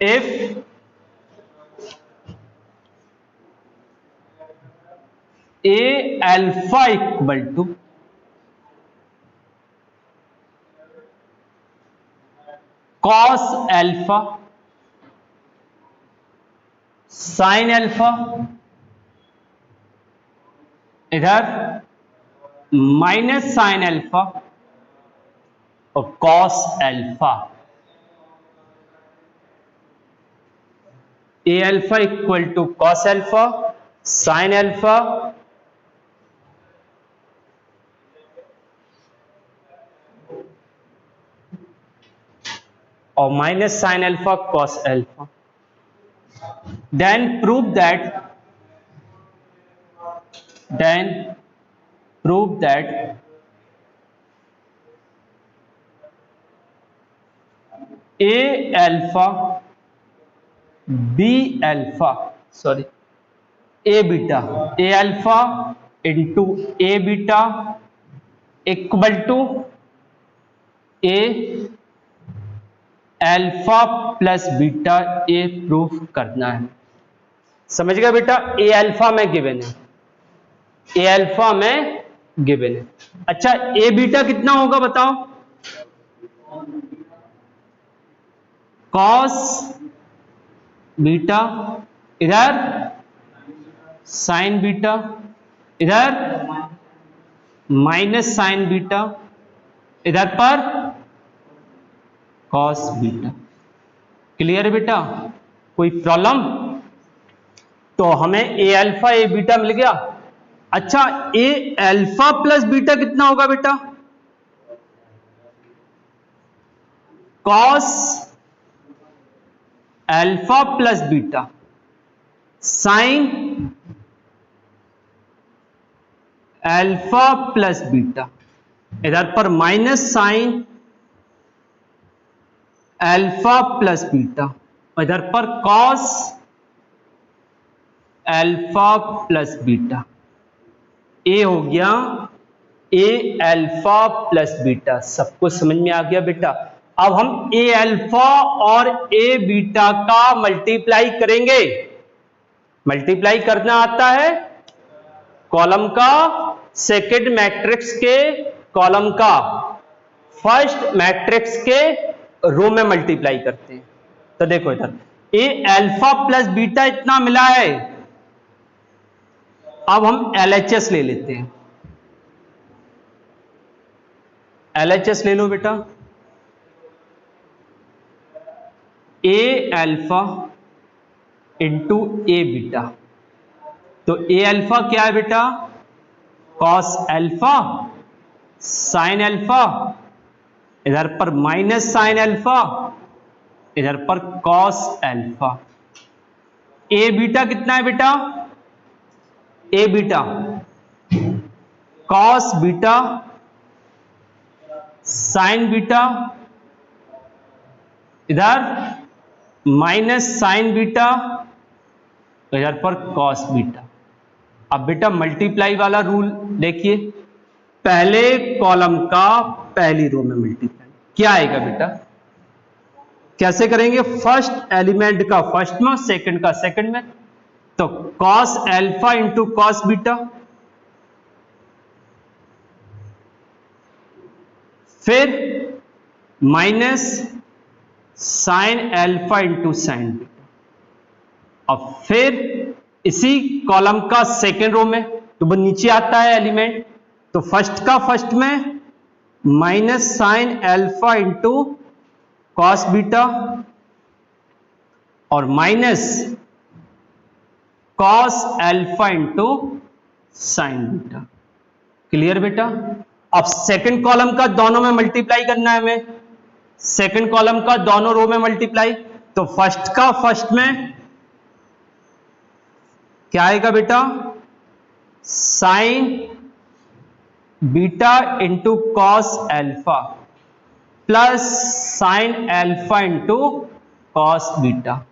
If A alpha equal to cos alpha sine alpha, इधर minus sine alpha और cos alpha, A alpha equal to cos alpha sine alpha और minus sine alpha cos alpha, then prove that a alpha b alpha sorry a beta a alpha into a beta equal to a alpha plus beta, A proof करना है। समझ गया बेटा? ए alpha में given है, ए alpha में given है। अच्छा ए बीटा कितना होगा बताओ? कॉस बीटा, इधर साइन बीटा, इधर माइनस साइन बीटा, इधर पर कॉस बीटा। क्लियर है बेटा? कोई प्रॉब्लम? तो हमें ए अल्फा ए बीटा मिल गया। अच्छा ए अल्फा प्लस बीटा कितना होगा बेटा? Cos alpha plus beta sine alpha plus beta, इधर पर minus sine alpha plus beta, इधर पर कॉस अल्फा प्लस बीटा। ए हो गया ए अल्फा प्लस बीटा। सबको समझ में आ गया बेटा? अब हम ए अल्फा और ए बीटा का मल्टीप्लाई करेंगे। मल्टीप्लाई करना आता है? कॉलम का सेकंड मैट्रिक्स के कॉलम का फर्स्ट मैट्रिक्स के रो में मल्टीप्लाई करते हैं। तो देखो इधर ए अल्फा प्लस बीटा इतना मिला है। अब हम एलएचएस ले लेते हैं। एलएचएस ले लो बेटा। ए अल्फा इंटू ए बीटा, तो ए अल्फा क्या है बेटा? कॉस अल्फा साइन अल्फा, इधर पर माइनस साइन अल्फा, इधर पर कॉस अल्फा। ए बीटा कितना है बेटा? A beta cos beta sine beta, इधर माइनस साइन बीटा, इधर पर कॉस बीटा। अब बेटा मल्टीप्लाई वाला रूल देखिए, पहले कॉलम का पहली रो में मल्टीप्लाई क्या आएगा बेटा? कैसे करेंगे? फर्स्ट एलिमेंट का फर्स्ट में, सेकंड का सेकंड में। तो cos alpha into cos beta, फिर minus sine alpha into sine beta. अब फिर इसी कॉलम का सेकंड रो में, तो वो नीचे आता है एलिमेंट, तो फर्स्ट का फर्स्ट में minus sine alpha into cos beta और minus cos alpha into sine beta. Clear बेटा? अब सेकंड कॉलम का दोनों में मल्टीप्लाई करना है हमें। सेकंड कॉलम का दोनों रो में मल्टीप्लाई, तो फर्स्ट का फर्स्ट में क्या आएगा बेटा? Sign beta into cos alpha plus sign alpha into cos beta.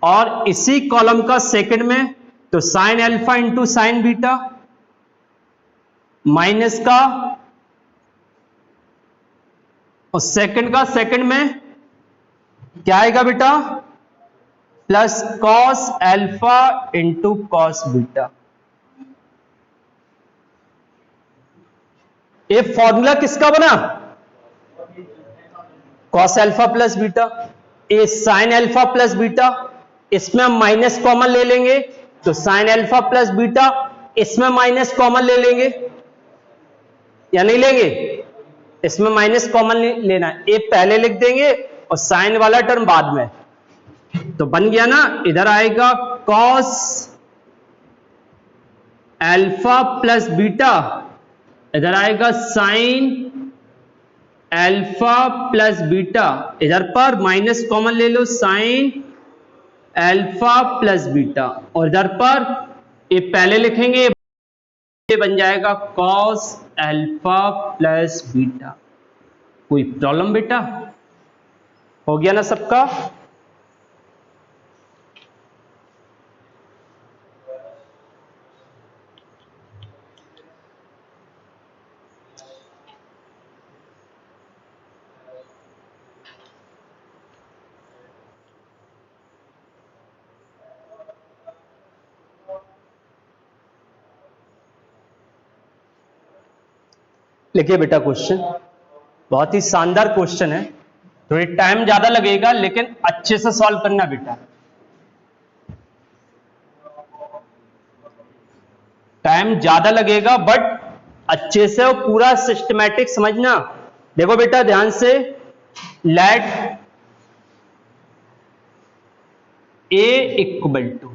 और इसी कॉलम का सेकंड में, तो sign alpha into sine beta minus का, और सेकंड का सेकंड में क्या आएगा बेटा, plus cos alpha into cos beta. ये फॉर्मूला किसका बना, कॉस अल्फा प्लस बीटा। ये साइन अल्फा प्लस बीटा, इसमें हम माइनस कॉमन ले लेंगे तो साइन अल्फा प्लस बीटा, इसमें माइनस कॉमन ले लेंगे या नहीं लेंगे, इसमें माइनस कॉमन लेना है, ये पहले लिख देंगे और साइन वाला टर्म बाद में। तो बन गया ना, इधर आएगा कॉस अल्फा प्लस बीटा, इधर आएगा साइन अल्फा प्लस बीटा, इधर पर माइनस कॉमन ले लो साइन अल्फा प्लस बीटा, और इधर पर ये पहले लिखेंगे, ये बन जाएगा कॉस अल्फा प्लस बीटा। कोई प्रॉब्लम बेटा, हो गया ना सबका। लिखिए बेटा क्वेश्चन, बहुत ही शानदार क्वेश्चन है, थोड़ी टाइम ज्यादा लगेगा लेकिन अच्छे से सॉल्व करना बेटा। टाइम ज्यादा लगेगा बट अच्छे से और पूरा सिस्टमैटिक समझना। देखो बेटा ध्यान से, let a equal to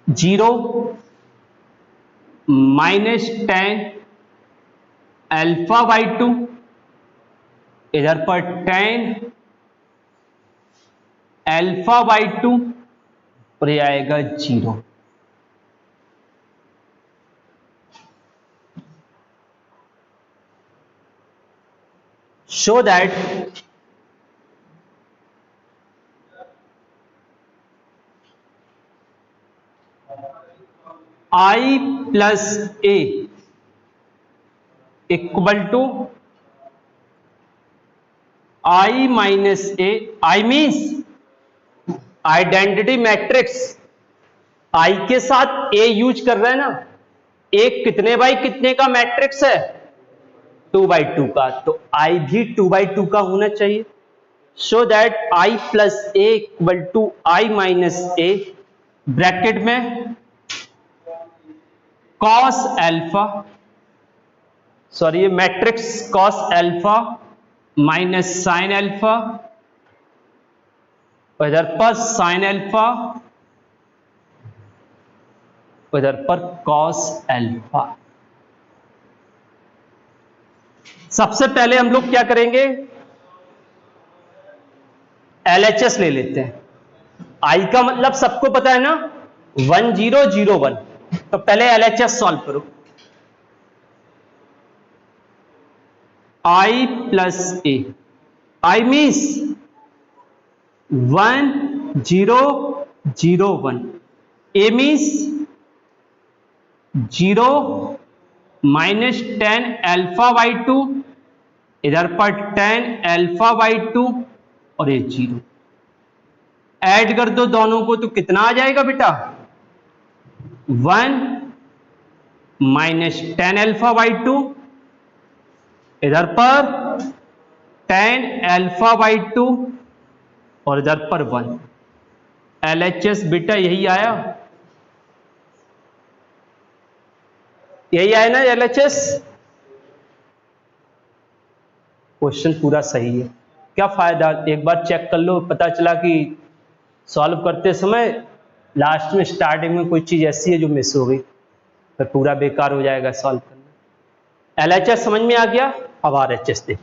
0 minus 10 alpha by 2, इधर पर 10 अल्फा बाई 2 और ये आएगा 0। Show that I plus a equal to I minus a. I means identity matrix, I के साथ A यूज कर रहे हैं ना, एक कितने बाई कितने का मैट्रिक्स है, 2/2 का, तो I भी 2/2 का होना चाहिए। So that I plus a equal to I minus a, bracket में कॉस अल्फा, सॉरी ये matrix cos alpha minus sine alpha, इधर पर साइन अल्फा, इधर पर कॉस अल्फा। सबसे पहले हम लोग क्या करेंगे, LHS ले लेते हैं। आई का मतलब सबको पता है ना, 1001, तो पहले LHS सॉल्व करो। I plus A, I means 1001, A means 0 minus 10 alpha by 2, इधर पर 10 अल्फा बाई 2 और ये 0। ऐड कर दो दोनों को तो कितना आ जाएगा बेटा, 1 माइनस 10 अल्फा बाई 2, इधर पर 10 अल्फा बाई 2 और इधर पर 1। LHS बेटा यही आया, यही आया ना LHS। क्वेश्चन पूरा सही है, क्या फायदा, एक बार चेक कर लो, पता चला कि सॉल्व करते समय लास्ट में स्टार्टिंग में कोई चीज ऐसी है जो मिस हो गई, फिर पूरा बेकार हो जाएगा सॉल्व करना। LHS समझ में आ गया, अब RHS देख।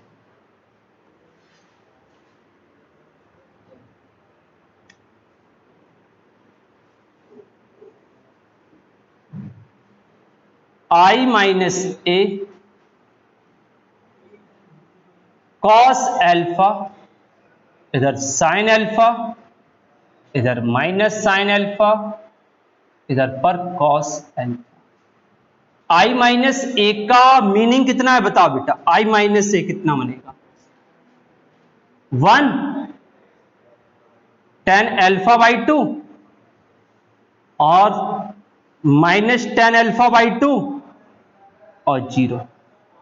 I minus A cos alpha, इधर साइन अल्फा, इधर माइनस साइन अल्फा, इधर पर कॉस अल्फा। I माइनस ए का मीनिंग कितना है बताओ बेटा, I माइनस ए कितना बनेगा, 1 tan अल्फा बाई 2 और माइनस tan अल्फा बाई 2 और 0,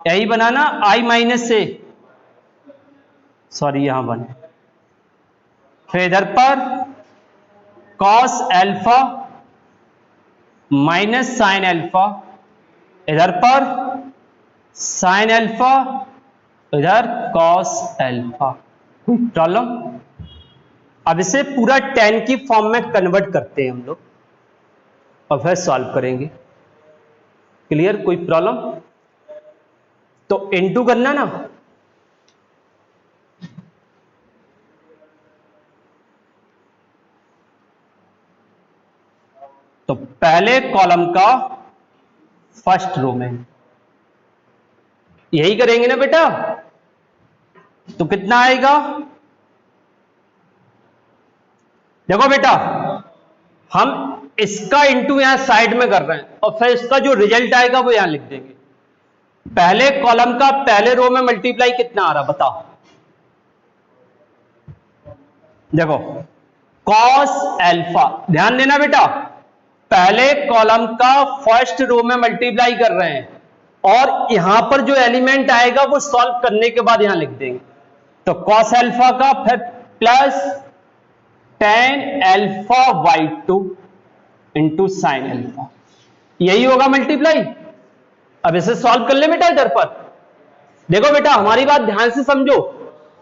यही बनाना i माइनस ए, सॉरी यहां 1। फिर इधर पर cos alpha minus sine alpha, इधर पर साइन अल्फा, इधर cos अल्फा। कोई प्रॉब्लम? अब इसे पूरा tan की फॉर्म में कन्वर्ट करते हैं हम लोग और फिर सॉल्व करेंगे। क्लियर? कोई प्रॉब्लम? तो इनटू करना ना, तो पहले कॉलम का फर्स्ट रो में यही करेंगे ना बेटा, तो कितना आएगा? देखो बेटा, हम इसका इंटू यहां साइड में कर रहे हैं और फिर इसका जो रिजल्ट आएगा वो यहां लिख देंगे। पहले कॉलम का पहले रो में मल्टीप्लाई कितना आ रहा बताओ? देखो cos अल्फा, ध्यान देना बेटा, पहले कॉलम का फर्स्ट रो में मल्टीप्लाई कर रहे हैं और यहां पर जो एलिमेंट आएगा वो सॉल्व करने के बाद यहां लिख देंगे। तो cos अल्फा का फिर plus tan alpha by 2 into sine alpha, यही होगा मल्टीप्लाई। अब इसे सॉल्व कर ले बेटा। इधर पर देखो बेटा, हमारी बात ध्यान से समझो,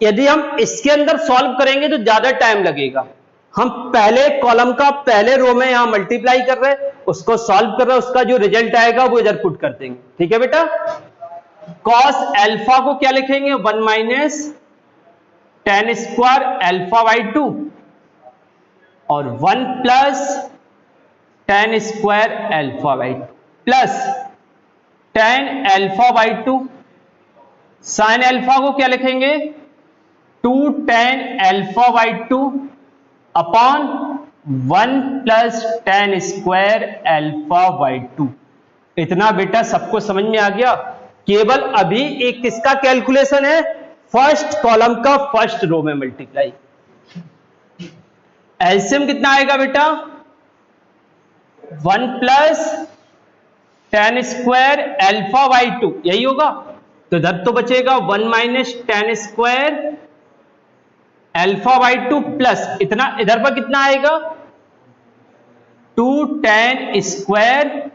यदि हम इसके अंदर सॉल्व करेंगे तो ज्यादा टाइम लगेगा। हम पहले कॉलम का पहले रो में यहां मल्टीप्लाई कर रहे हैं, उसको सॉल्व कर रहे हैं, उसका जो रिजल्ट आएगा वो इधर पुट कर देंगे। ठीक है बेटा? cos अल्फा को क्या लिखेंगे? 1 minus tan square alpha by 2 और 1 plus tan square alpha by 2 plus tan alpha by 2। Sine alpha को क्या लिखेंगे? 2 tan alpha by 2 upon 1 plus tan square alpha by 2। इतना बेटा सबको समझ में आ गया? केवल अभी एक किसका कैलकुलेशन है? फर्स्ट कॉलम का फर्स्ट रो में मल्टीप्लाई। एलसीएम कितना आएगा बेटा? 1 plus tan square alpha by 2, यही होगा। तो इधर तो बचेगा 1 minus tan square alpha by 2 plus इतना, इधर पर कितना आएगा? 2 tan स्क्वायर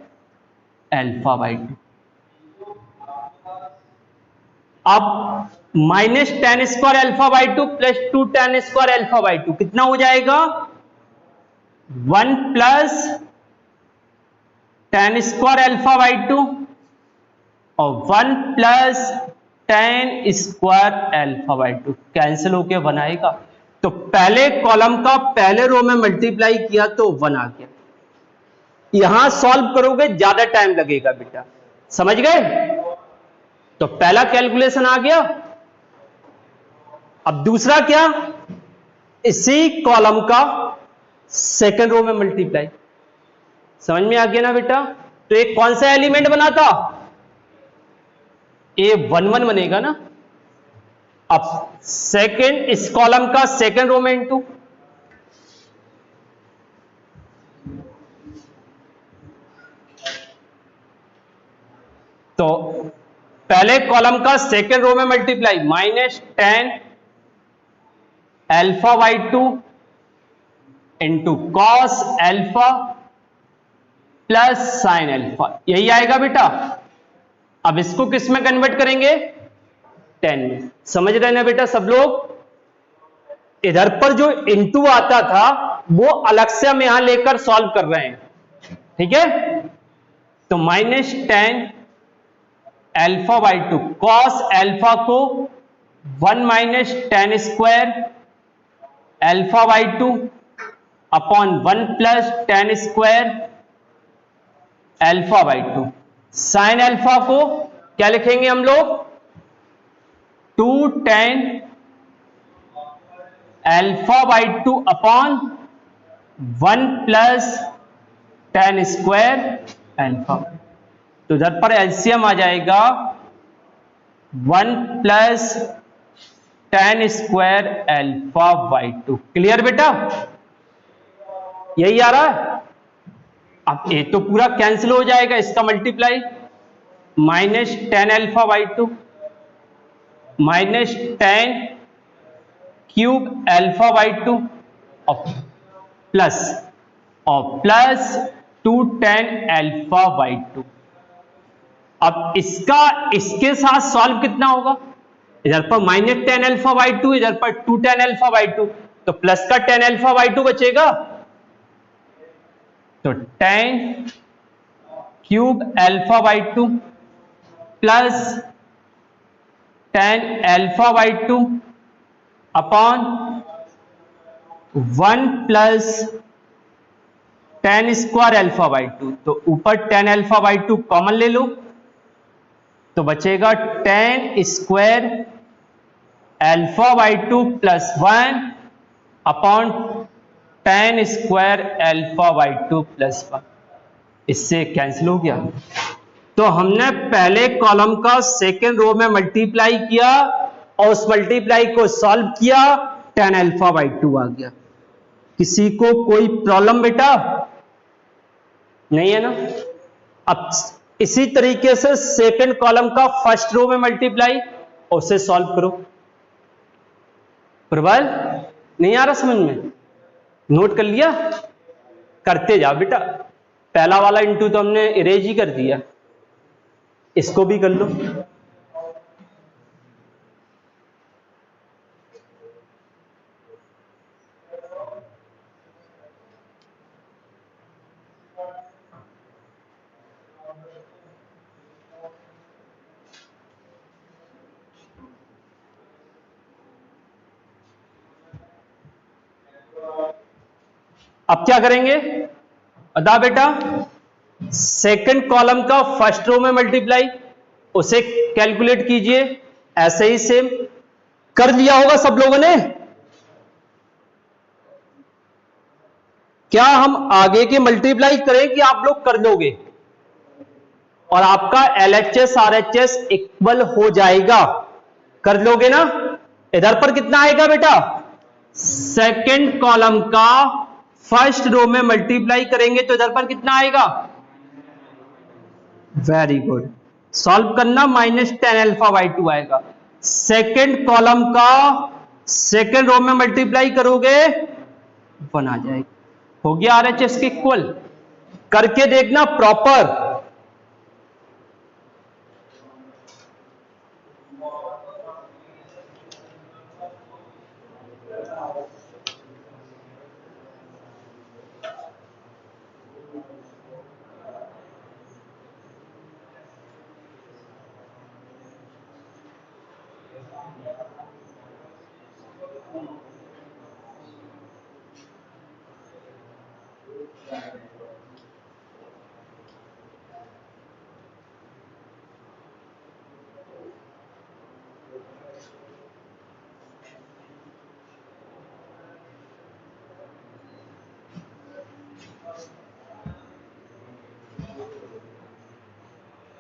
अल्फा बाई 2। अब minus tan square alpha by 2 plus 2 tan square alpha by 2 कितना हो जाएगा? 1 plus tan square alpha by 2 और 1 plus tan square alpha by 2 cancel होके 1 आएगा। तो पहले कॉलम का पहले रो में मल्टीप्लाई किया तो 1 आ गया। यहां सॉल्व करोगे ज्यादा टाइम लगेगा बेटा, समझ गए? तो पहला कैलकुलेशन आ गया। अब दूसरा क्या? इसी कॉलम का सेकंड रो में मल्टीप्लाई। समझ में आ गया ना बेटा? तो एक कौन सा एलिमेंट बना था? A11 बनेगा ना। अब सेकंड, इस कॉलम का सेकंड रो में इंटू, तो पहले कॉलम का सेकंड रो में multiply, minus tan alpha by 2 into cos alpha plus sine alpha, यही आएगा बेटा। अब इसको किस में कन्वर्ट करेंगे? 10 में। समझ रहे ना बेटा सब लोग? इधर पर जो इंटू आता था वो अलग से हम यहां लेकर सॉल्व कर रहे हैं। ठीक है? तो minus tan alpha by 2 cos alpha को 1 minus tan square alpha by 2 upon 1 plus tan square alpha by 2। Sine alpha को क्या लिखेंगे हम लोग? 2 tan alpha by 2 upon 1 plus tan square alpha. तो इधर पर एलसीएम आ जाएगा 1 plus tan square alpha by 2। Clear बेटा, यही आ रहा है। अब ये तो पूरा कैंसिल हो जाएगा, इसका multiply minus tan alpha by 2 minus ten cube alpha by 2 और प्लस 2 टेन अल्फा बाई 2। अब इसका इसके साथ सॉल्व कितना होगा, इधर पर माइनस टेन अल्फा बाई 2, इधर पर 2 टेन अल्फा बाई 2, तो प्लस का टेन अल्फा बाई 2 बचेगा, तो ten cube alpha by 2 plus tan alpha by 2 upon 1 plus ten square alpha by 2। तो ऊपर टेन अल्फा बाई 2 कॉमन ले लो, तो बचेगा ten square alpha by 2 plus 1 upon ten square alpha by 2 plus 1। इससे cancel हो गया। तो हमने पहले कॉलम का सेकेंड रो में मल्टीप्लाई किया और उस मल्टीप्लाई को सॉल्व किया, टेन अल्फा बाई 2 आ गया। किसी को कोई प्रॉब्लम बेटा नहीं है ना। अब इसी तरीके से सेकंड कॉलम का फर्स्ट रो में मल्टीप्लाई और उसे सॉल्व करो। प्रबल नहीं आ रहा समझ में, नोट कर लिया, करते जाओ बेटा। पहला वाला इंटू तो हमने इरेज ही कर दिया, इसको भी कर लो। अब क्या करेंगे बता बेटा, सेकंड कॉलम का फर्स्ट रो में मल्टीप्लाई, उसे कैलकुलेट कीजिए। ऐसे ही सेम कर लिया होगा सब लोगों ने। क्या हम आगे के मल्टीप्लाई करें कि आप लोग कर लोगे और आपका LHS RHS इक्वल हो जाएगा, कर लोगे ना। इधर पर कितना आएगा बेटा, सेकंड कॉलम का फर्स्ट रो में मल्टीप्लाई करेंगे तो इधर पर कितना आएगा, वेरी गुड, सॉल्व करना, माइनस टेन अल्फा बाई 2 आएगा। सेकंड कॉलम का सेकंड रो में मल्टीप्लाई करोगे 1 आ जाएगा, हो गया RHS के इक्वल। करके देखना प्रॉपर।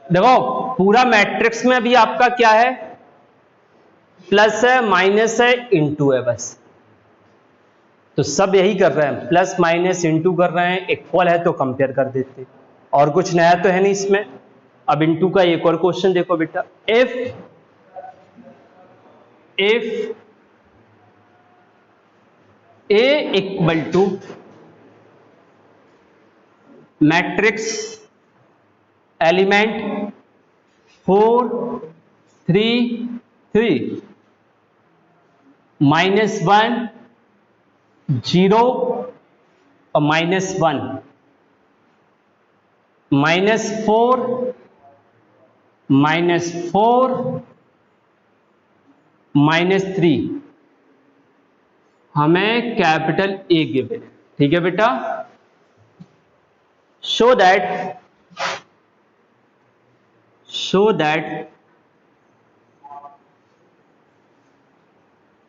देखो पूरा मैट्रिक्स में अभी आपका क्या है, प्लस है, माइनस है, इंटू है, बस। तो सब यही कर रहे हैं, प्लस माइनस इंटू कर रहे हैं, इक्वल है तो कंपेयर कर देते हैं, और कुछ नया तो है नहीं इसमें। अब इंटू का एक और क्वेश्चन देखो बेटा, if A equal to matrix element 4 3 3 -1 0 और -1 -4 -3 हमें कैपिटल A गिवन है, ठीक है बेटा। Show that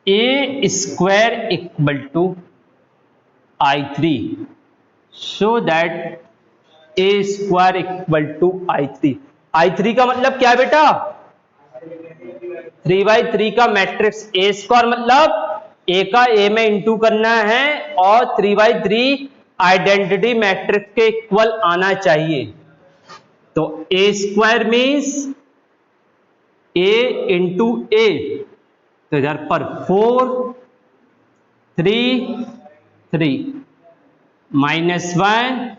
A square equal to I3, show that A square equal to I3। I3 का मतलब क्या है बेटा, 3/3 का मैट्रिक्स ए स्क्वायर मतलब ए का ए में इंटू करना है और 3/3 आइडेंटिटी मैट्रिक्स के इक्वल आना चाहिए। तो ए स्क्वायर मीन्स ए इंटू ए, तो इधर पर 4 3 3 -1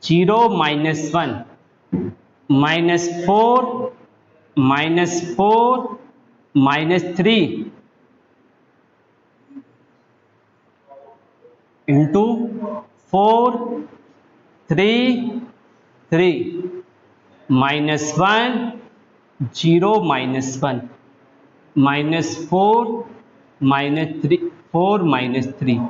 0 -1 -4 -4 -3 इंटू 4 3 3 -1 0 -1 -4 -3 4 -3।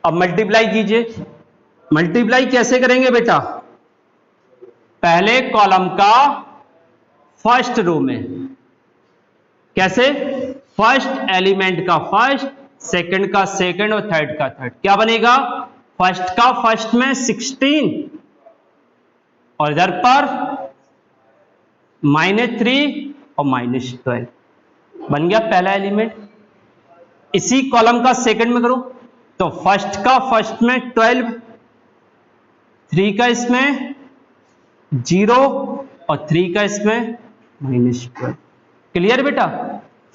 अब मल्टीप्लाई कीजिए। मल्टीप्लाई कैसे करेंगे बेटा? पहले कॉलम का फर्स्ट रो में, कैसे? फर्स्ट एलिमेंट का फर्स्ट, सेकंड का सेकंड और थर्ड का थर्ड। क्या बनेगा? फर्स्ट का फर्स्ट में 16 और इधर पर -3 और -12 बन गया पहला एलिमेंट। इसी कॉलम का सेकंड में करो तो फर्स्ट का फर्स्ट में 12, 3 का इसमें 0 और 3 का इसमें -12। क्लियर बेटा?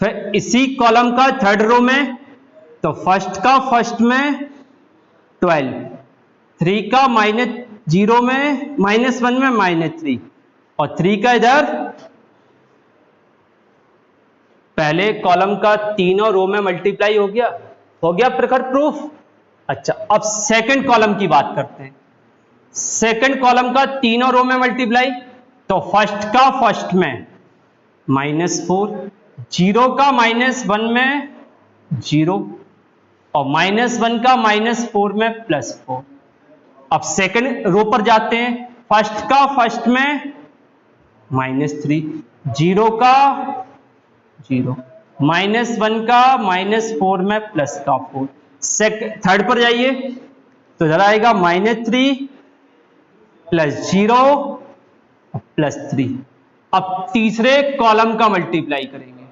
फिर इसी कॉलम का थर्ड रो में तो फर्स्ट का फर्स्ट में 12, 3 का -0 में -1 में -3 और 3 का इधर पहले कॉलम का तीनों रो में मल्टीप्लाई हो गया प्रखर प्रूफ। अच्छा, अब सेकंड कॉलम की बात करते हैं। सेकंड कॉलम का तीनों रो में मल्टीप्लाई तो फर्स्ट का फर्स्ट में -4, 0 का -1 में 0 और -1 का -4 में +4। अब सेकंड रो पर जाते हैं। फर्स्ट का फर्स्ट में -3, 0 का 0, -1 का -4 में +4। थर्ड पर जाइए तो इधर आएगा -3 +0 +3। अब तीसरे कॉलम का मल्टीप्लाई करेंगे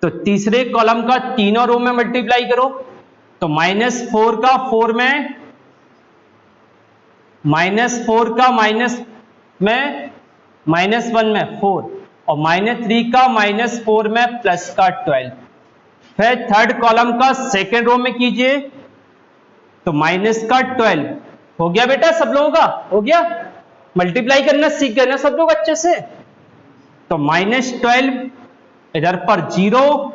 तो तीसरे कॉलम का तीनों रो में मल्टीप्लाई करो तो -4 का 4 में, -4 का -1 में 4 और -3 का -4 में प्लस का 12। फिर थर्ड कॉलम का सेकंड रो में कीजिए तो माइनस का 12 हो गया बेटा। सब लोगों का हो गया? मल्टीप्लाई करना सीख गए ना सब लोग अच्छे से? तो -12 इधर पर 0,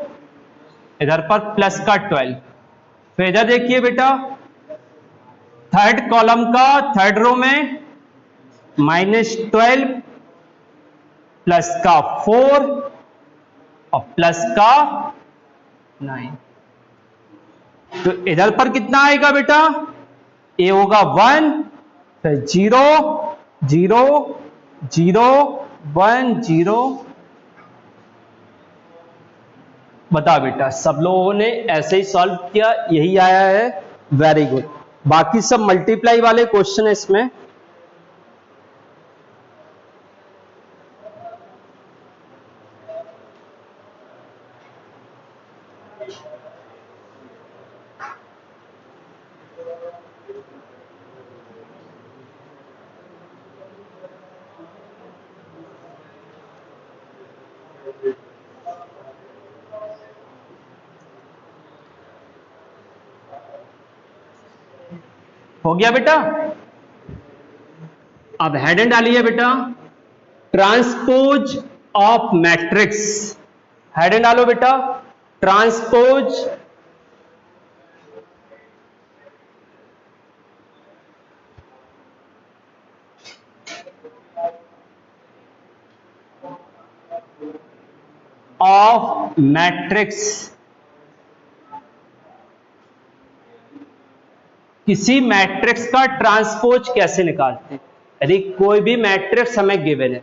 इधर पर प्लस का 12। फिर इधर देखिए बेटा, थर्ड कॉलम का थर्ड रो में -12 प्लस का 4 और प्लस का 9। तो इधर पर कितना आएगा बेटा? ए होगा 1, फिर 0 0 0 1 0। बता बेटा, सब लोगों ने ऐसे ही सॉल्व किया, यही आया है? Very good. बाकी सब मल्टीप्लाई वाले क्वेश्चन है इसमें। हो गया बेटा? अब हेडिंग डालिए बेटा, ट्रांसपोज ऑफ मैट्रिक्स। हेडिंग डालो बेटा, ट्रांसपोज ऑफ मैट्रिक्स। किसी मैट्रिक्स का ट्रांसपोज कैसे निकालते हैं? यदि कोई भी मैट्रिक्स हमें गिवन है,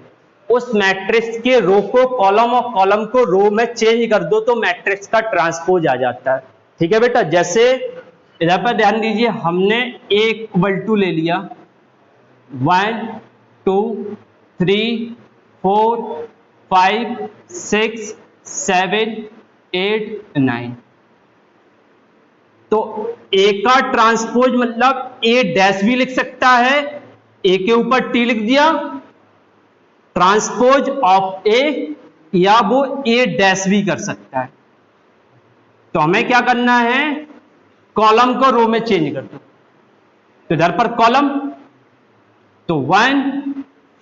उस मैट्रिक्स के रो को कॉलम और कॉलम को रो में चेंज कर दो तो मैट्रिक्स का ट्रांसपोज आ जाता है। ठीक है बेटा? जैसे इधर पर ध्यान दीजिए, हमने a इक्वल टू ले लिया 1 2 3 4 5 6 7 8 9। तो a का ट्रांसपोज मतलब a डैश भी लिख सकता है, a के ऊपर t लिख दिया, ट्रांसपोज ऑफ a, या वो a डैश भी कर सकता है। तो हमें क्या करना है, कॉलम को रो में चेंज कर दो। तो इधर पर कॉलम, तो 1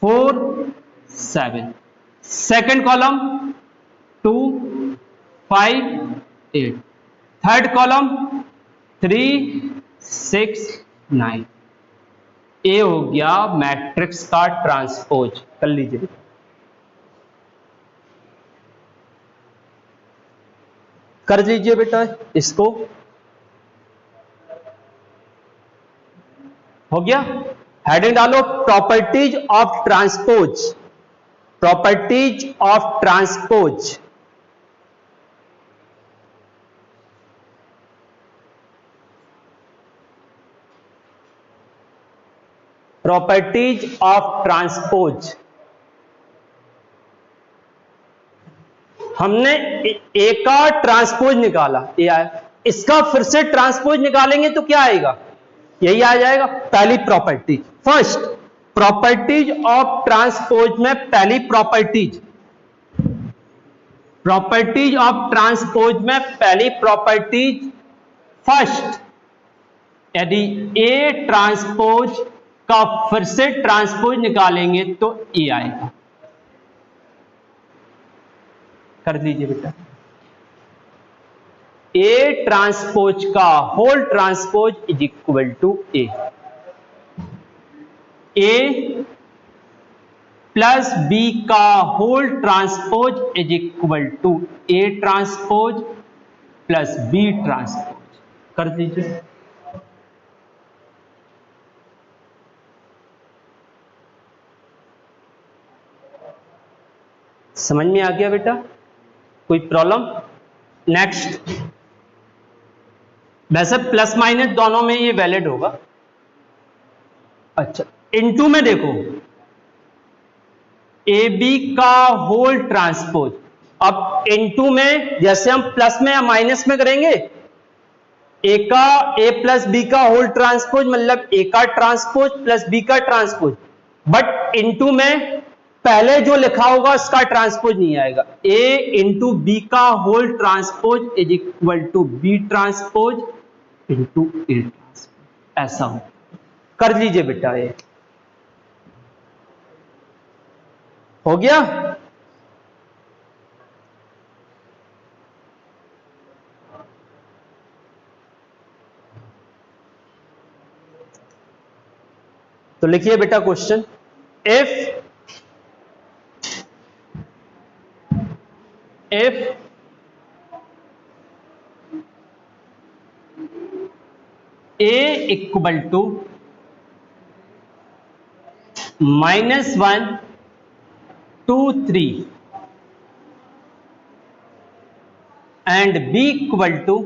4 7, सेकेंड कॉलम 2 5 8, थर्ड कॉलम 3 6 9। ए हो गया मैट्रिक्स का ट्रांसपोज। कर लीजिए, कर लीजिए बेटा इसको। हो गया, हेडिंग डालो properties of transpose, properties of transpose. Properties of transpose. हमने ए का ट्रांसपोज निकाला, ए आया, इसका फिर से ट्रांसपोज निकालेंगे तो क्या आएगा, यही आ जाएगा। पहली property, first properties of transpose में पहली प्रॉपर्टीज, प्रॉपर्टीज ऑफ ट्रांसपोज में पहली प्रॉपर्टीज फर्स्ट, यदि ए ट्रांसपोज का फिर से ट्रांसपोज निकालेंगे तो ए आएगा। कर दीजिए बेटा, ए ट्रांसपोज का whole transpose is equal to A plus B का whole transpose is equal to A transpose plus B transpose. कर दीजिए, समझ में आ गया बेटा, कोई प्रॉब्लम? नेक्स्ट, वैसे प्लस माइनस दोनों में ये वैलिड होगा। अच्छा, इनटू में देखो, ए बी का होल ट्रांसपोज। अब इनटू में जैसे हम प्लस में या माइनस में करेंगे, ए का ए प्लस बी का होल ट्रांसपोज मतलब ए का ट्रांसपोज प्लस बी का ट्रांसपोज, बट इनटू में पहले जो लिखा होगा उसका ट्रांसपोज नहीं आएगा। ए इंटू बी का whole transpose is equal to B transpose into A transpose, ऐसा हो। कर लीजिए बेटा, ये हो गया। तो लिखिए बेटा question, if A equal to -1 2 3 and b equal to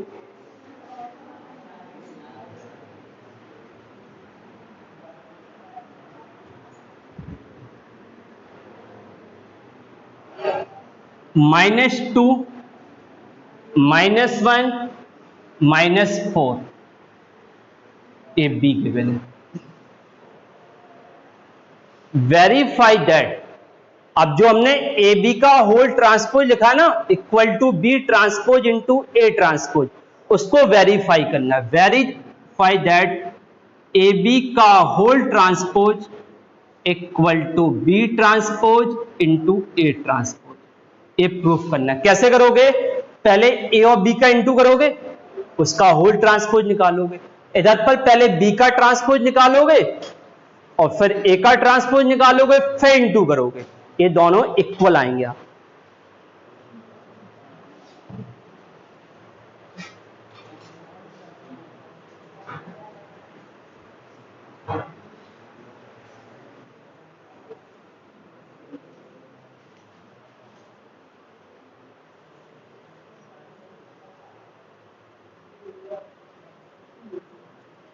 -2 -1 -4, A B given है। वेरीफाई दैट, अब जो हमने ए बी का होल ट्रांसपोज लिखा ना equal to B transpose into A transpose, उसको वेरीफाई करना है। वेरीफाई दैट ए बी का whole transpose equal to B transpose into A transpose, ये प्रूफ करना है। कैसे करोगे, पहले ए और बी का इंटू करोगे, उसका होल ट्रांसपोज निकालोगे, इधर पर पहले बी का ट्रांसपोज निकालोगे और फिर ए का ट्रांसपोज निकालोगे, फिर इंटू करोगे, ये दोनों इक्वल आएंगे। आप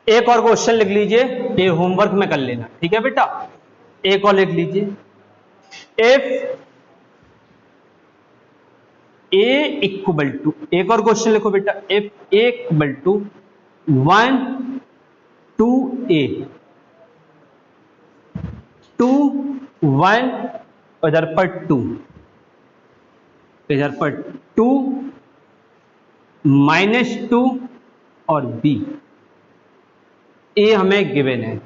एक और क्वेश्चन लिख लीजिए, ये होमवर्क में कर लेना, ठीक है बेटा। एक और लिख लीजिए, इफ ए इक्वल टू, एक और क्वेश्चन लिखो बेटा, if A equal to 1 2 a 2 1 इधर पर 2, इधर पर 2 -2 और b, ए हमें गिवन है,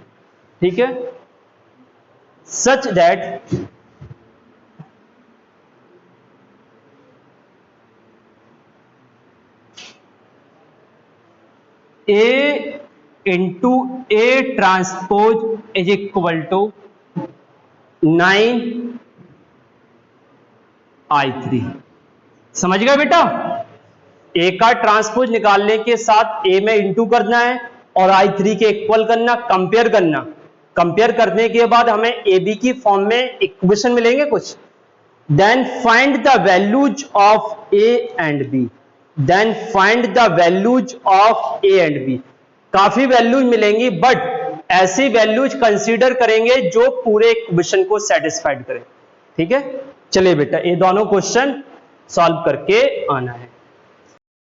ठीक है, such that A into A transpose is equal to 9I3। समझ गए बेटा? A का ट्रांसपोज निकालने के साथ A में इंटू करना है और I3 के इक्वल करना, कंपेयर करना। कंपेयर करने के बाद हमें AB की फॉर्म में इक्वेशन मिलेंगे कुछ। Then find the values of A and B, then find the values of A and B। काफी वैल्यूज मिलेंगी, बट ऐसी वैल्यूज कंसीडर करेंगे जो पूरे इक्वेशन को सेटिस्फाइड करें, ठीक है। चलिए बेटा, ये दोनों क्वेश्चन सॉल्व करके आना है।